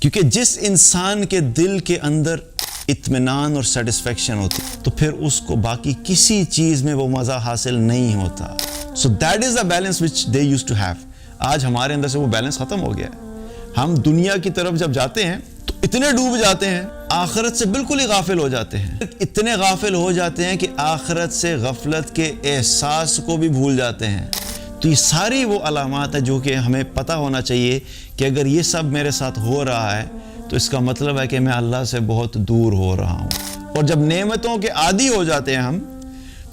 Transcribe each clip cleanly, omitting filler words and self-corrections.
کیونکہ جس انسان کے دل کے اندر اطمینان اور سیٹسفیکشن ہوتی تو پھر اس کو باقی کسی چیز میں وہ مزہ حاصل نہیں ہوتا. So that is the balance which they used to have. آج ہمارے اندر سے وہ بیلنس ختم ہو گیا ہے. ہم دنیا کی طرف جب جاتے ہیں تو اتنے ڈوب جاتے ہیں, آخرت سے بالکل ہی غافل ہو جاتے ہیں. اتنے غافل ہو جاتے ہیں کہ آخرت سے غفلت کے احساس کو بھی بھول جاتے ہیں. تو یہ ساری وہ علامات ہیں جو کہ ہمیں پتہ ہونا چاہیے کہ اگر یہ سب میرے ساتھ ہو رہا ہے تو اس کا مطلب ہے کہ میں اللہ سے بہت دور ہو رہا ہوں. اور جب نعمتوں کے عادی ہو جاتے ہیں ہم,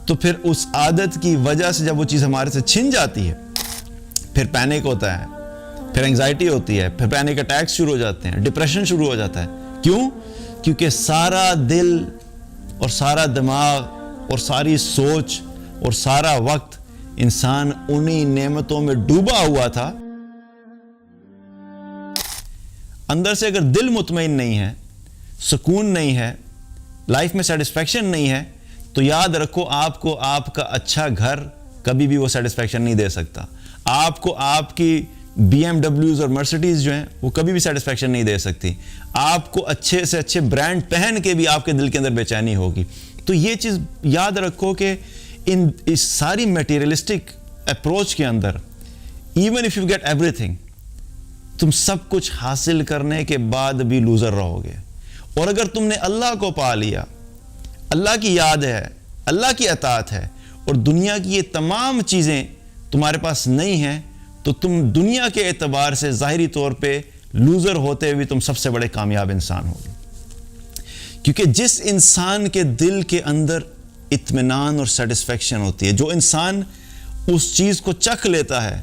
تو پھر اس عادت کی وجہ سے جب وہ چیز ہمارے سے چھن جاتی ہے, پھر پینک ہوتا ہے, پھر انگزائٹی ہوتی ہے, پھر پینک اٹیکس شروع ہو جاتے ہیں, ڈپریشن شروع ہو جاتا ہے. کیوں؟ کیونکہ سارا دل اور سارا دماغ اور ساری سوچ اور سارا وقت انسان انہی نعمتوں میں ڈوبا ہوا تھا. اندر سے اگر دل مطمئن نہیں ہے, سکون نہیں ہے, لائف میں سیٹسفیکشن نہیں ہے, تو یاد رکھو آپ کو آپ کا اچھا گھر کبھی بھی وہ سیٹسفیکشن نہیں دے سکتا. آپ کو آپ کی BMW اور مرسیڈیز جو ہیں وہ کبھی بھی سیٹسفیکشن نہیں دے سکتی. آپ کو اچھے سے اچھے برانڈ پہن کے بھی آپ کے دل کے اندر بے چینی ہوگی. تو یہ چیز یاد رکھو کہ اس ساری میٹیریلسٹک اپروچ کے اندر even if you get everything, تم سب کچھ حاصل کرنے کے بعد بھی لوزر رہو گے. اور اگر تم نے اللہ کو پا لیا, اللہ کی یاد ہے, اللہ کی اطاعت ہے, اور دنیا کی یہ تمام چیزیں تمہارے پاس نہیں ہیں, تو تم دنیا کے اعتبار سے ظاہری طور پہ لوزر ہوتے ہوئے تم سب سے بڑے کامیاب انسان ہوگے. کیونکہ جس انسان کے دل کے اندر اطمینان اور سیٹسفیکشن ہوتی ہے, جو انسان اس چیز کو چکھ لیتا ہے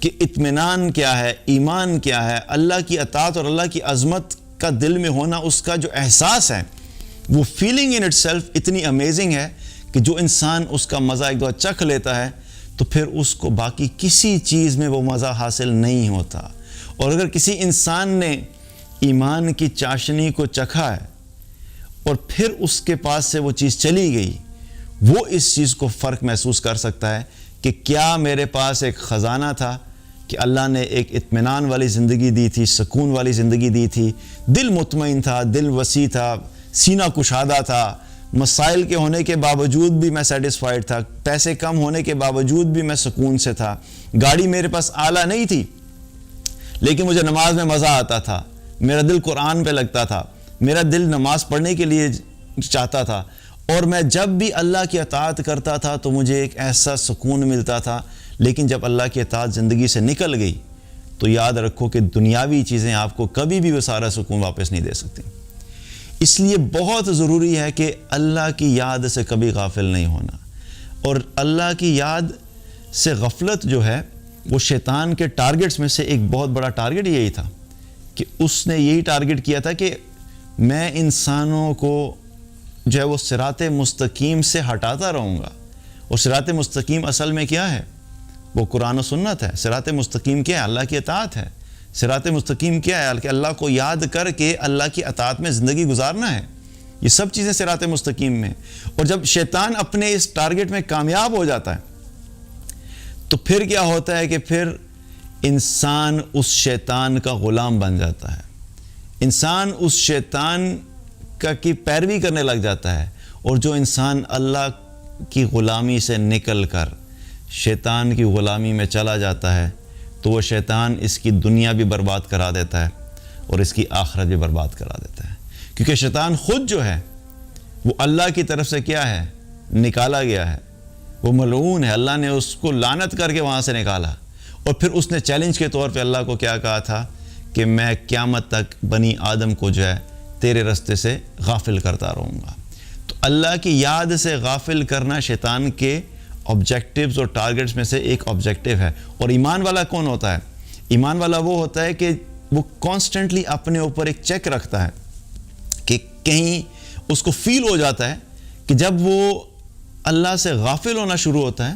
کہ اطمینان کیا ہے, ایمان کیا ہے, اللہ کی اطاعت اور اللہ کی عظمت کا دل میں ہونا, اس کا جو احساس ہے, وہ فیلنگ ان اٹ سیلف اتنی امیزنگ ہے کہ جو انسان اس کا مزہ ایک دفعہ چکھ لیتا ہے تو پھر اس کو باقی کسی چیز میں وہ مزہ حاصل نہیں ہوتا. اور اگر کسی انسان نے ایمان کی چاشنی کو چکھا ہے اور پھر اس کے پاس سے وہ چیز چلی گئی, وہ اس چیز کو فرق محسوس کر سکتا ہے کہ کیا میرے پاس ایک خزانہ تھا کہ اللہ نے ایک اطمینان والی زندگی دی تھی, سکون والی زندگی دی تھی, دل مطمئن تھا, دل وسیع تھا, سینہ کشادہ تھا, مسائل کے ہونے کے باوجود بھی میں سیٹسفائیڈ تھا, پیسے کم ہونے کے باوجود بھی میں سکون سے تھا, گاڑی میرے پاس اعلیٰ نہیں تھی لیکن مجھے نماز میں مزہ آتا تھا, میرا دل قرآن پہ لگتا تھا, میرا دل نماز پڑھنے کے لیے چاہتا تھا, اور میں جب بھی اللہ کی اطاعت کرتا تھا تو مجھے ایک ایسا سکون ملتا تھا. لیکن جب اللہ کی اطاعت زندگی سے نکل گئی تو یاد رکھو کہ دنیاوی چیزیں آپ کو کبھی بھی وہ سارا سکون واپس نہیں دے سکتی. اس لیے بہت ضروری ہے کہ اللہ کی یاد سے کبھی غافل نہیں ہونا. اور اللہ کی یاد سے غفلت جو ہے وہ شیطان کے ٹارگٹس میں سے ایک بہت بڑا ٹارگٹ یہی تھا کہ اس نے یہی ٹارگٹ کیا تھا کہ میں انسانوں کو جو ہے وہ صراط مستقیم سے ہٹاتا رہوں گا. اور صراط مستقیم اصل میں کیا ہے؟ وہ قرآن و سنت ہے. صراط مستقیم کیا ہے؟ اللہ کی اطاعت ہے. صراط مستقیم کیا ہے؟ کہ اللہ کو یاد کر کے اللہ کی اطاعت میں زندگی گزارنا ہے. یہ سب چیزیں صراط مستقیم میں. اور جب شیطان اپنے اس ٹارگٹ میں کامیاب ہو جاتا ہے تو پھر کیا ہوتا ہے کہ پھر انسان اس شیطان کا غلام بن جاتا ہے. انسان اس شیطان کی پیروی کرنے لگ جاتا ہے. اور جو انسان اللہ کی غلامی سے نکل کر شیطان کی غلامی میں چلا جاتا ہے تو وہ شیطان اس کی دنیا بھی برباد کرا دیتا ہے اور اس کی آخرت بھی برباد کرا دیتا ہے. کیونکہ شیطان خود جو ہے وہ اللہ کی طرف سے کیا ہے؟ نکالا گیا ہے. وہ ملعون ہے. اللہ نے اس کو لعنت کر کے وہاں سے نکالا. اور پھر اس نے چیلنج کے طور پہ اللہ کو کیا کہا تھا کہ میں قیامت تک بنی آدم کو جو ہے تیرے رستے سے غافل کرتا رہوں گا. تو اللہ کی یاد سے غافل کرنا شیطان کے آبجیکٹیوز اور ٹارگٹس میں سے ایک آبجیکٹیو ہے. اور ایمان والا کون ہوتا ہے؟ ایمان والا وہ ہوتا ہے کہ وہ کانسٹنٹلی اپنے اوپر ایک چیک رکھتا ہے کہ کہیں اس کو فیل ہو جاتا ہے کہ جب وہ اللہ سے غافل ہونا شروع ہوتا ہے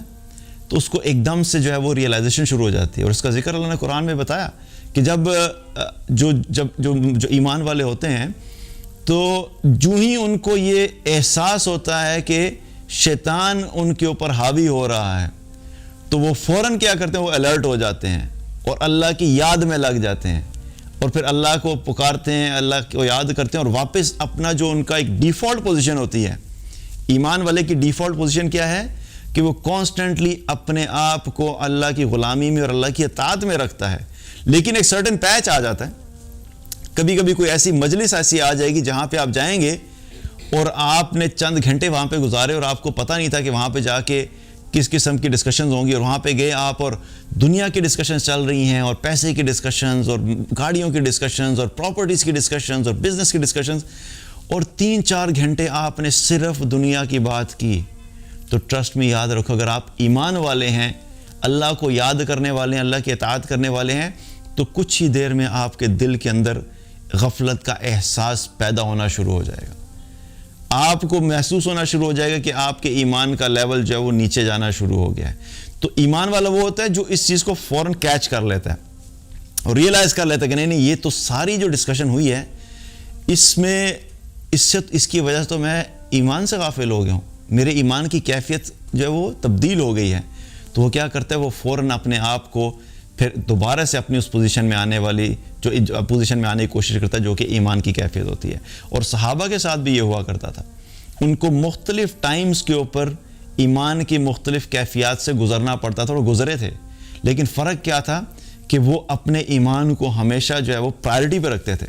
تو اس کو ایک دم سے جو ہے وہ ریئلائزیشن شروع ہو جاتی ہے. اور اس کا ذکر اللہ نے قرآن میں بتایا کہ جو ایمان والے ہوتے ہیں تو جو ہی ان کو یہ احساس ہوتا ہے کہ شیطان ان کے اوپر حاوی ہو رہا ہے تو وہ فوراً کیا کرتے ہیں؟ وہ الرٹ ہو جاتے ہیں اور اللہ کی یاد میں لگ جاتے ہیں. اور پھر اللہ کو پکارتے ہیں, اللہ کو یاد کرتے ہیں, اور واپس اپنا جو ان کا ایک ڈیفالٹ پوزیشن ہوتی ہے, ایمان والے کی ڈیفالٹ پوزیشن کیا ہے کہ وہ کانسٹنٹلی اپنے آپ کو اللہ کی غلامی میں اور اللہ کی اطاعت میں رکھتا ہے. لیکن ایک سرٹن پیچ آ جاتا ہے, کبھی کبھی کوئی ایسی مجلس ایسی آ جائے گی جہاں پہ آپ جائیں گے اور آپ نے چند گھنٹے وہاں پہ گزارے اور آپ کو پتہ نہیں تھا کہ وہاں پہ جا کے کس قسم کی ڈسکشنز ہوں گی, اور وہاں پہ گئے آپ اور دنیا کی ڈسکشنز چل رہی ہیں, اور پیسے کی ڈسکشنز, اور گاڑیوں کی ڈسکشنز, اور پراپرٹیز کی ڈسکشنز, اور بزنس کی ڈسکشنز, اور 3-4 گھنٹے آپ نے صرف دنیا کی بات کی. تو ٹرسٹ میں یاد رکھو, اگر آپ ایمان والے ہیں, اللہ کو یاد کرنے والے ہیں, اللہ کی اطاعت کرنے والے ہیں, تو کچھ ہی دیر میں آپ کے دل کے اندر غفلت کا احساس پیدا ہونا شروع ہو جائے گا. آپ کو محسوس ہونا شروع ہو جائے گا کہ آپ کے ایمان کا لیول جو ہے وہ نیچے جانا شروع ہو گیا ہے. تو ایمان والا وہ ہوتا ہے جو اس چیز کو فوراً کیچ کر لیتا ہے اور ریئلائز کر لیتا ہے کہ نہیں یہ تو ساری جو ڈسکشن ہوئی ہے اس کی وجہ سے تو میں ایمان سے غافل ہو گیا ہوں, میرے ایمان کی کیفیت جو ہے وہ تبدیل ہو گئی ہے. تو وہ کیا کرتا ہے, وہ فوراً اپنے آپ کو پھر دوبارہ سے اپنی اس پوزیشن میں آنے والی جو پوزیشن میں آنے کی کوشش کرتا ہے جو کہ ایمان کی کیفیت ہوتی ہے. اور صحابہ کے ساتھ بھی یہ ہوا کرتا تھا, ان کو مختلف ٹائمز کے اوپر ایمان کی مختلف کیفیات سے گزرنا پڑتا تھا اور گزرے تھے, لیکن فرق کیا تھا کہ وہ اپنے ایمان کو ہمیشہ جو ہے وہ پرائرٹی پہ رکھتے تھے.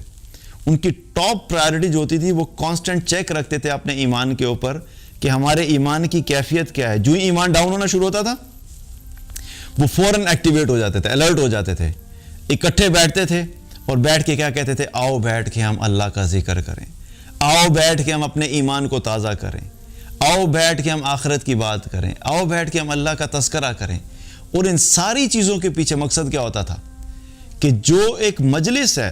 ان کی ٹاپ پرائرٹی جو ہوتی تھی وہ کانسٹنٹ چیک رکھتے تھے اپنے ایمان کے اوپر کہ ہمارے ایمان کی کیفیت کیا ہے. جو ہی ایمان ڈاؤن ہونا شروع ہوتا تھا وہ فوراً ایکٹیویٹ ہو جاتے تھے, الرٹ ہو جاتے تھے, اکٹھے بیٹھتے تھے اور بیٹھ کے کیا کہتے تھے, آؤ بیٹھ کے ہم اللہ کا ذکر کریں, آؤ بیٹھ کے ہم اپنے ایمان کو تازہ کریں, آؤ بیٹھ کے ہم آخرت کی بات کریں, آؤ بیٹھ کے ہم اللہ کا تذکرہ کریں. اور ان ساری چیزوں کے پیچھے مقصد کیا ہوتا تھا کہ جو ایک مجلس ہے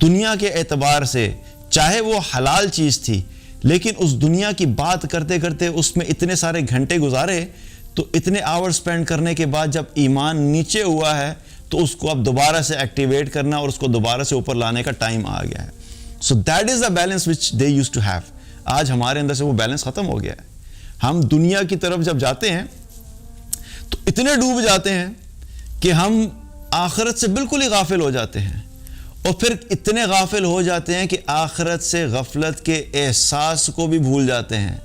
دنیا کے اعتبار سے چاہے وہ حلال چیز تھی, لیکن اس دنیا کی بات کرتے کرتے اس میں اتنے سارے گھنٹے گزارے, تو اتنے آور سپینڈ کرنے کے بعد جب ایمان نیچے ہوا ہے تو اس کو اب دوبارہ سے ایکٹیویٹ کرنا اور اس کو دوبارہ سے اوپر لانے کا ٹائم آ گیا ہے. So that is the balance which they use to have. آج ہمارے اندر سے وہ بیلنس ختم ہو گیا ہے. ہم دنیا کی طرف جب جاتے ہیں تو اتنے ڈوب جاتے ہیں کہ ہم آخرت سے بالکل ہی غافل ہو جاتے ہیں, اور پھر اتنے غافل ہو جاتے ہیں کہ آخرت سے غفلت کے احساس کو بھی بھول جاتے ہیں.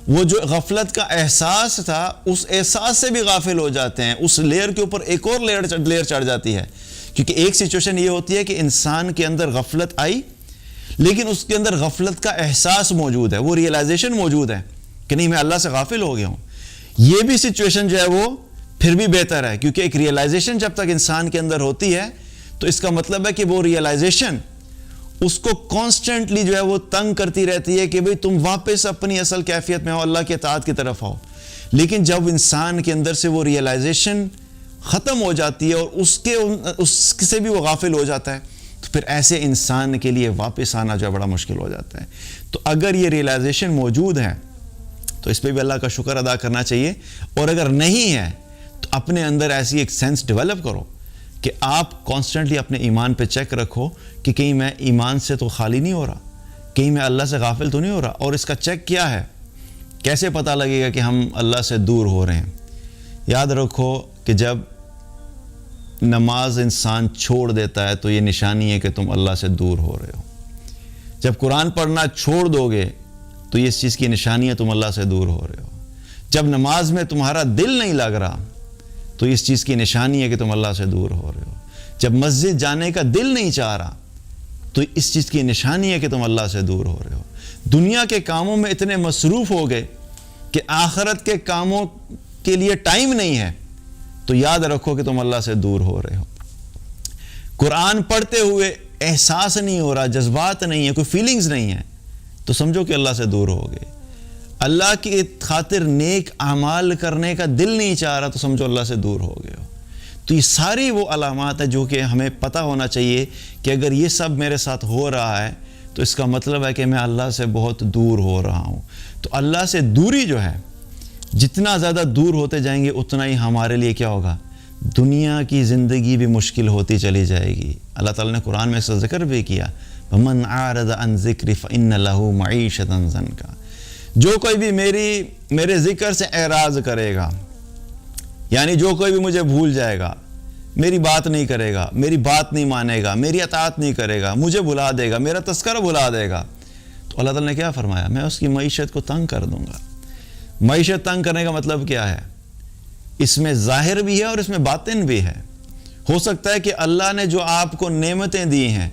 وہ جو غفلت کا احساس تھا اس احساس سے بھی غافل ہو جاتے ہیں. اس لیئر کے اوپر ایک اور لیئر چڑھ جاتی ہے, کیونکہ ایک سچویشن یہ ہوتی ہے کہ انسان کے اندر غفلت آئی لیکن اس کے اندر غفلت کا احساس موجود ہے, وہ ریئلائزیشن موجود ہے کہ نہیں میں اللہ سے غافل ہو گیا ہوں. یہ بھی سچویشن جو ہے وہ پھر بھی بہتر ہے, کیونکہ ایک ریئلائزیشن جب تک انسان کے اندر ہوتی ہے تو اس کا مطلب ہے کہ وہ ریئلائزیشن اس کو کانسٹنٹلی جو ہے وہ تنگ کرتی رہتی ہے کہ بھئی تم واپس اپنی اصل کیفیت میں ہو, اللہ کی اطاعت کی طرف آؤ. لیکن جب انسان کے اندر سے وہ ریئلائزیشن ختم ہو جاتی ہے اور اس سے بھی وہ غافل ہو جاتا ہے, تو پھر ایسے انسان کے لیے واپس آنا جو ہے بڑا مشکل ہو جاتا ہے. تو اگر یہ ریئلائزیشن موجود ہے تو اس پہ بھی اللہ کا شکر ادا کرنا چاہیے, اور اگر نہیں ہے تو اپنے اندر ایسی ایک سینس ڈیولپ کرو کہ آپ کانسٹنٹلی اپنے ایمان پہ چیک رکھو کہ کہیں میں ایمان سے تو خالی نہیں ہو رہا, کہیں میں اللہ سے غافل تو نہیں ہو رہا. اور اس کا چیک کیا ہے, کیسے پتہ لگے گا کہ ہم اللہ سے دور ہو رہے ہیں؟ یاد رکھو کہ جب نماز انسان چھوڑ دیتا ہے تو یہ نشانی ہے کہ تم اللہ سے دور ہو رہے ہو. جب قرآن پڑھنا چھوڑ دو گے تو یہ اس چیز کی نشانی ہے تم اللہ سے دور ہو رہے ہو. جب نماز میں تمہارا دل نہیں لگ رہا تو اس چیز کی نشانی ہے کہ تم اللہ سے دور ہو رہے ہو. جب مسجد جانے کا دل نہیں چاہ رہا تو اس چیز کی نشانی ہے کہ تم اللہ سے دور ہو رہے ہو. دنیا کے کاموں میں اتنے مصروف ہو گئے کہ آخرت کے کاموں کے لیے ٹائم نہیں ہے, تو یاد رکھو کہ تم اللہ سے دور ہو رہے ہو. قرآن پڑھتے ہوئے احساس نہیں ہو رہا, جذبات نہیں ہے, کوئی فیلنگز نہیں ہے, تو سمجھو کہ اللہ سے دور ہو گئے. اللہ کی خاطر نیک اعمال کرنے کا دل نہیں چاہ رہا تو سمجھو اللہ سے دور ہو گئے ہو. تو یہ ساری وہ علامات ہیں جو کہ ہمیں پتہ ہونا چاہیے کہ اگر یہ سب میرے ساتھ ہو رہا ہے تو اس کا مطلب ہے کہ میں اللہ سے بہت دور ہو رہا ہوں. تو اللہ سے دوری جو ہے, جتنا زیادہ دور ہوتے جائیں گے اتنا ہی ہمارے لیے کیا ہوگا, دنیا کی زندگی بھی مشکل ہوتی چلی جائے گی. اللہ تعالیٰ نے قرآن میں اس کا ذکر بھی کیا, وَمَنْ أَعْرَضَ عَنْ ذِكْرِ فَإِنَّ لَهُ مَعِيشَةً ضَنْكًا. جو کوئی بھی میرے ذکر سے اعراض کرے گا, یعنی جو کوئی بھی مجھے بھول جائے گا, میری بات نہیں کرے گا، میری بات نہیں مانے گا، میری اطاعت نہیں کرے گا، مجھے بھلا دے گا، میرا تذکرہ بھلا دے گا، تو اللہ تعالیٰ نے کیا فرمایا؟ میں اس کی معیشت کو تنگ کر دوں گا۔ معیشت تنگ کرنے کا مطلب کیا ہے؟ اس میں ظاہر بھی ہے اور اس میں باطن بھی ہے۔ ہو سکتا ہے کہ اللہ نے جو آپ کو نعمتیں دی ہیں،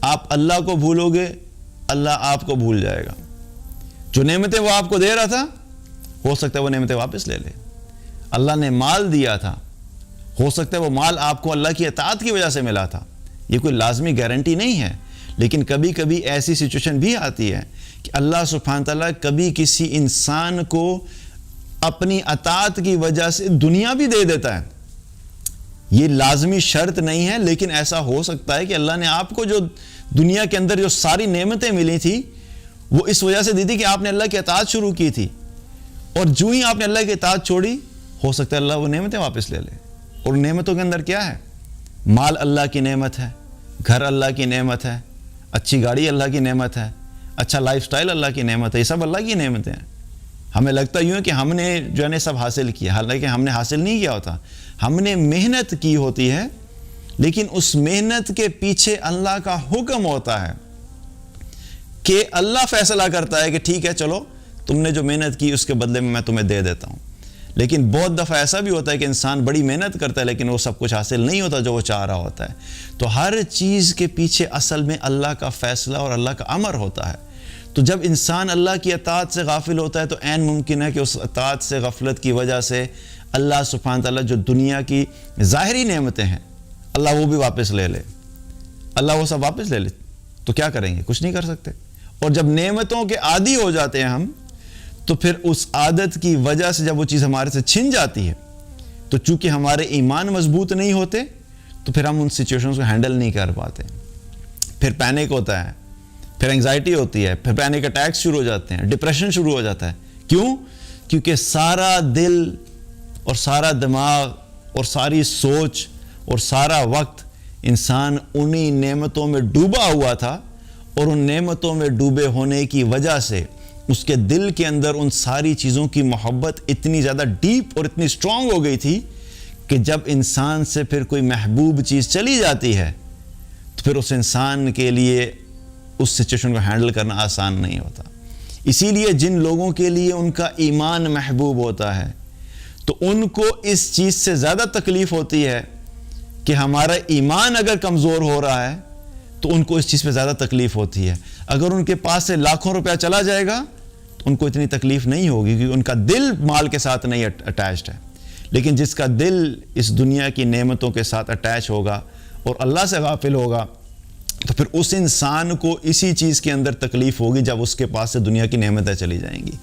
آپ اللہ کو بھولو گے، اللہ آپ کو بھول جائے گا۔ جو نعمتیں وہ آپ کو دے رہا تھا، ہو سکتا ہے وہ نعمتیں واپس لے لے۔ اللہ نے مال دیا تھا، ہو سکتا ہے وہ مال آپ کو اللہ کی اطاعت کی وجہ سے ملا تھا۔ یہ کوئی لازمی گارنٹی نہیں ہے، لیکن کبھی کبھی ایسی سچویشن بھی آتی ہے کہ اللہ سبحانہ تعالیٰ کبھی کسی انسان کو اپنی اطاعت کی وجہ سے دنیا بھی دے دیتا ہے۔ یہ لازمی شرط نہیں ہے، لیکن ایسا ہو سکتا ہے کہ اللہ نے آپ کو جو دنیا کے اندر جو ساری نعمتیں ملی تھی، وہ اس وجہ سے دی تھی کہ آپ نے اللہ کی اطاعت شروع کی تھی، اور جو ہی آپ نے اللہ کی اطاعت چھوڑی، ہو سکتا ہے اللہ وہ نعمتیں واپس لے لے۔ اور نعمتوں کے اندر کیا ہے؟ مال اللہ کی نعمت ہے، گھر اللہ کی نعمت ہے، اچھی گاڑی اللہ کی نعمت ہے، اچھا لائف سٹائل اللہ کی نعمت ہے، یہ سب اللہ کی نعمتیں ہیں۔ ہمیں لگتا یوں ہے کہ ہم نے جو ہے سب حاصل کیا، حالانکہ ہم نے حاصل نہیں کیا ہوتا، ہم نے محنت کی ہوتی ہے، لیکن اس محنت کے پیچھے اللہ کا حکم ہوتا ہے کہ اللہ فیصلہ کرتا ہے کہ ٹھیک ہے چلو تم نے جو محنت کی اس کے بدلے میں تمہیں دے دیتا ہوں۔ لیکن بہت دفعہ ایسا بھی ہوتا ہے کہ انسان بڑی محنت کرتا ہے لیکن وہ سب کچھ حاصل نہیں ہوتا جو وہ چاہ رہا ہوتا ہے۔ تو ہر چیز کے پیچھے اصل میں اللہ کا فیصلہ اور اللہ کا امر ہوتا ہے۔ تو جب انسان اللہ کی اطاعت سے غافل ہوتا ہے تو عین ممکن ہے کہ اس اطاعت سے غفلت کی وجہ سے اللہ سبحانہ تعالیٰ جو دنیا کی ظاہری نعمتیں ہیں، اللہ وہ بھی واپس لے لے، اللہ وہ سب واپس لے لے، تو کیا کریں گے؟ کچھ نہیں کر سکتے۔ اور جب نعمتوں کے عادی ہو جاتے ہیں ہم، تو پھر اس عادت کی وجہ سے جب وہ چیز ہمارے سے چھن جاتی ہے، تو چونکہ ہمارے ایمان مضبوط نہیں ہوتے، تو پھر ہم ان سچویشنز کو ہینڈل نہیں کر پاتے۔ پھر پینک ہوتا ہے، پھر انگزائٹی ہوتی ہے، پھر پینک اٹیکس شروع ہو جاتے ہیں، ڈپریشن شروع ہو جاتا ہے۔ کیوں؟ کیونکہ سارا دل اور سارا دماغ اور ساری سوچ اور سارا وقت انسان انہی نعمتوں میں ڈوبا ہوا تھا، اور ان نعمتوں میں ڈوبے ہونے کی وجہ سے اس کے دل کے اندر ان ساری چیزوں کی محبت اتنی زیادہ ڈیپ اور اتنی سٹرونگ ہو گئی تھی کہ جب انسان سے پھر کوئی محبوب چیز چلی جاتی ہے تو پھر اس انسان کے لیے اس سچویشن کو ہینڈل کرنا آسان نہیں ہوتا۔ اسی لیے جن لوگوں کے لیے ان کا ایمان محبوب ہوتا ہے تو ان کو اس چیز سے زیادہ تکلیف ہوتی ہے کہ ہمارا ایمان اگر کمزور ہو رہا ہے تو ان کو اس چیز پہ زیادہ تکلیف ہوتی ہے۔ اگر ان کے پاس سے لاکھوں روپیہ چلا جائے گا تو ان کو اتنی تکلیف نہیں ہوگی، کیونکہ ان کا دل مال کے ساتھ نہیں اٹیچڈ ہے۔ لیکن جس کا دل اس دنیا کی نعمتوں کے ساتھ اٹیچ ہوگا اور اللہ سے غافل ہوگا، تو پھر اس انسان کو اسی چیز کے اندر تکلیف ہوگی جب اس کے پاس سے دنیا کی نعمتیں چلی جائیں گی۔